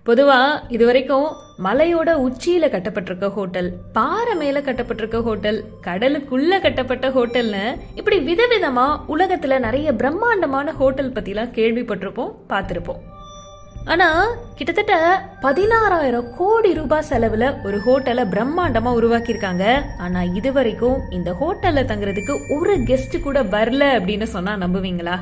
பொதுவா இதுவரைக்கும் மலையோட உச்சியில கட்டப்பட்டிருக்க ஹோட்டல், பாறை மேல கட்டப்பட்டிருக்க ஹோட்டல், கடலுக்குள்ள கட்டப்பட்ட ஹோட்டல்னு இப்படி விதவிதமா உலகத்துல நிறைய பிரம்மாண்டமான ஹோட்டல் பத்திலாம் கேள்விப்பட்டிருப்போம், பார்த்திருப்போம். ஆனா கிட்டத்தட்ட 16,000 கோடி ரூபாய் செலவுல ஒரு ஹோட்டலை பிரம்மாண்டமா உருவாக்கியிருக்காங்க. ஆனா இதுவரைக்கும் இந்த ஹோட்டல்ல தங்குறதுக்கு ஒரு கெஸ்ட் கூட வரல அப்படின்னு சொன்னா நம்புவீங்களா?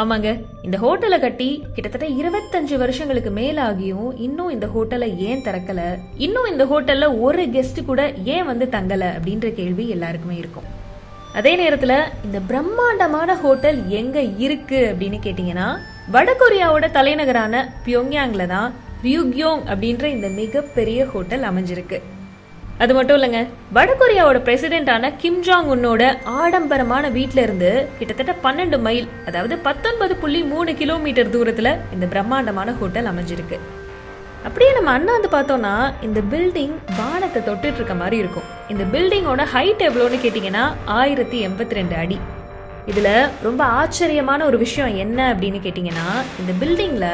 ஆமாங்க, இந்த ஹோட்டலை கட்டி கிட்டத்தட்ட 25 வருஷங்களுக்கு மேல ஆகியும் இன்னும் இந்த ஹோட்டலை ஏன் திறக்கல, இன்னும் இந்த ஹோட்டல்ல ஒரு கெஸ்ட் கூட ஏன் வந்து தங்கல அப்படின்ற கேள்வி எல்லாருக்குமே இருக்கும். அதே நேரத்துல இந்த பிரம்மாண்டமான ஹோட்டல் எங்க இருக்கு அப்படின்னு கேட்டீங்கன்னா, வடகொரியாவோட தலைநகரான பியோங்யாங்ல தான் ரியூக்யோங் அப்படின்ற இந்த மிகப்பெரிய ஹோட்டல் அமைஞ்சிருக்கு. அது மட்டும் இல்லைங்க, வடகொரியாவோட பிரசிடென்டான கிம் ஜாங் உன்னோட ஆடம்பரமான வீட்டில இருந்து கிட்டத்தட்ட 12 மைல், அதாவது 19.3 கிலோமீட்டர் தூரத்துல இந்த பிரம்மாண்டமான ஹோட்டல் அமைஞ்சிருக்கு. அப்படியே நம்ம அண்ணாந்து பார்த்தோம்னா இந்த பில்டிங் வானத்தை தொட்டுட்டு இருக்க மாதிரி இருக்கும். இந்த பில்டிங்கோட ஹைட் எவ்வளோன்னு கேட்டீங்கன்னா 1082 அடி. இதுல ரொம்ப ஆச்சரியமான ஒரு விஷயம் என்ன அப்படின்னு கேட்டீங்கன்னா, இந்த பில்டிங்ல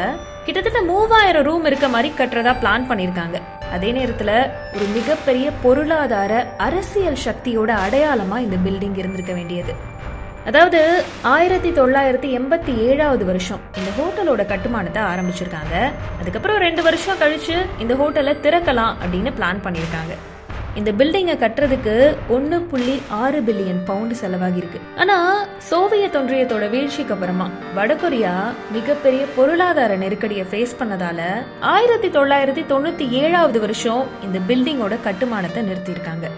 கிட்டத்தட்ட 3000 ரூம் இருக்க மாதிரி கட்டுறதா பிளான் பண்ணிருக்காங்க. அதே நேரத்துல ஒரு மிகப்பெரிய பொருளாதார அரசியல் சக்தியோட அடையாளமா இந்த பில்டிங் இருந்திருக்க வேண்டியது. அதாவது 1987 வருஷம் இந்த ஹோட்டலோட கட்டுமானத்தை ஆரம்பிச்சிருக்காங்க. அதுக்கப்புறம் 2 வருஷம் கழிச்சு இந்த ஹோட்டலை திறக்கலாம் அப்படின்னு பிளான் பண்ணிருக்காங்க. இந்த பில்டிங்கை கட்டுறதுக்கு 1.6 பில்லியன் பவுண்ட் செலவாகி இருக்கு. ஆனா சோவியத் ஒன்றியத்தோட வீழ்ச்சிக்கு அப்புறமா வடகொரியா மிகப்பெரிய பொருளாதார நெருக்கடியை ஃபேஸ் பண்ணதால 1997 வருஷம் இந்த பில்டிங்கோட கட்டுமானத்தை நிறுத்தியிருக்காங்க.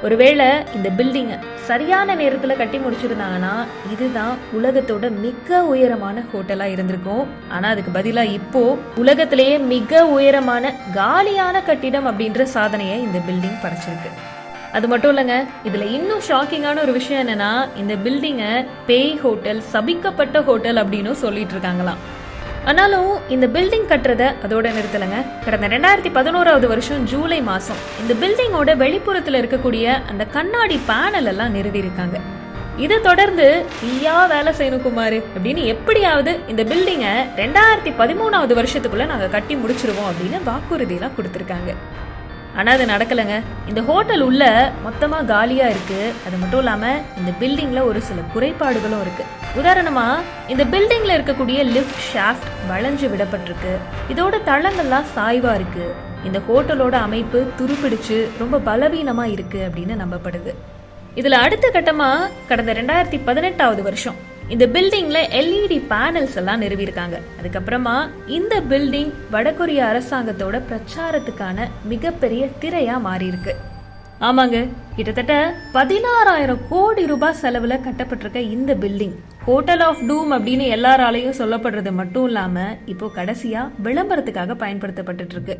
ஒருவேளை இந்த பில்டிங்கை சரியான நேரத்துல கட்டி முடிச்சிருந்தாங்கன்னா இதுதான் உலகத்தோட மிக உயரமான ஹோட்டலா இருந்திருக்கும். ஆனா அதுக்கு பதிலா இப்போ உலகத்திலேயே மிக உயரமான காலியான கட்டிடம் அப்படின்ற சாதனையை இந்த பில்டிங் படைச்சிருக்கு. அது மட்டும் இல்லைங்க, இதுல இன்னும் ஷாக்கிங்கான ஒரு விஷயம் என்னன்னா, இந்த பில்டிங்கை பேய் ஹோட்டல், சபிக்கப்பட்ட ஹோட்டல் அப்படின்னு சொல்லிட்டு இருக்காங்களாம். ஆனாலும் இந்த பில்டிங் கட்டுறத அதோட நிறுத்தலைங்க. கடந்த 2011 வருஷம் ஜூலை மாசம் இந்த பில்டிங்கோட வெளிப்புறத்துல இருக்கக்கூடிய அந்த கண்ணாடி பேனல் எல்லாம் நிறுவி இருக்காங்க. இதை தொடர்ந்து ஐயா வேலை செய்யணும் குமார் அப்படின்னு எப்படியாவது இந்த பில்டிங்கை 2013 வருஷத்துக்குள்ள நாங்க கட்டி முடிச்சிருவோம் அப்படின்னு வாக்குறுதி எல்லாம் கொடுத்திருக்காங்க. ஆனா அது நடக்கலைங்க. இந்த ஹோட்டல் உள்ள மொத்தமா காலியா இருக்கு. அது மட்டும் இல்லாம இந்த பில்டிங்ல ஒரு சில குறைபாடுகளும் இருக்கு. உதாரணமா இந்த பில்டிங்ல இருக்கக்கூடிய லிஃப்ட் ஷாஃப்ட் வளைஞ்சு விடப்பட்டிருக்கு. இதோட தளங்கள்லாம் சாய்வா இருக்கு. இந்த ஹோட்டலோட அமைப்பு துருப்பிடிச்சு ரொம்ப பலவீனமா இருக்கு அப்படின்னு நம்பப்படுது. இதுல அடுத்த கட்டமா கடந்த 2018 வருஷம் இந்த பில்டிங்ல LED பேனல்ஸ் எல்லாம் நிறுவிருக்காங்க. அதுக்கப்புறமா இந்த பில்டிங் வடகொரிய அரசாங்கத்தோட பிரச்சாரத்துக்கான மிகப்பெரிய திரையா மாறி இருக்கு. ஆமாங்க, கிட்டத்தட்ட 16,000 கோடி ரூபாய் செலவுல கட்டப்பட்டிருக்க இந்த பில்டிங் ஹோட்டல் ஆஃப் டூம் அப்படின்னு எல்லாராலையும் சொல்லப்படுறது மட்டும் இல்லாம இப்போ கடைசியா விளம்பரத்துக்காக பயன்படுத்தப்பட்டு இருக்கு.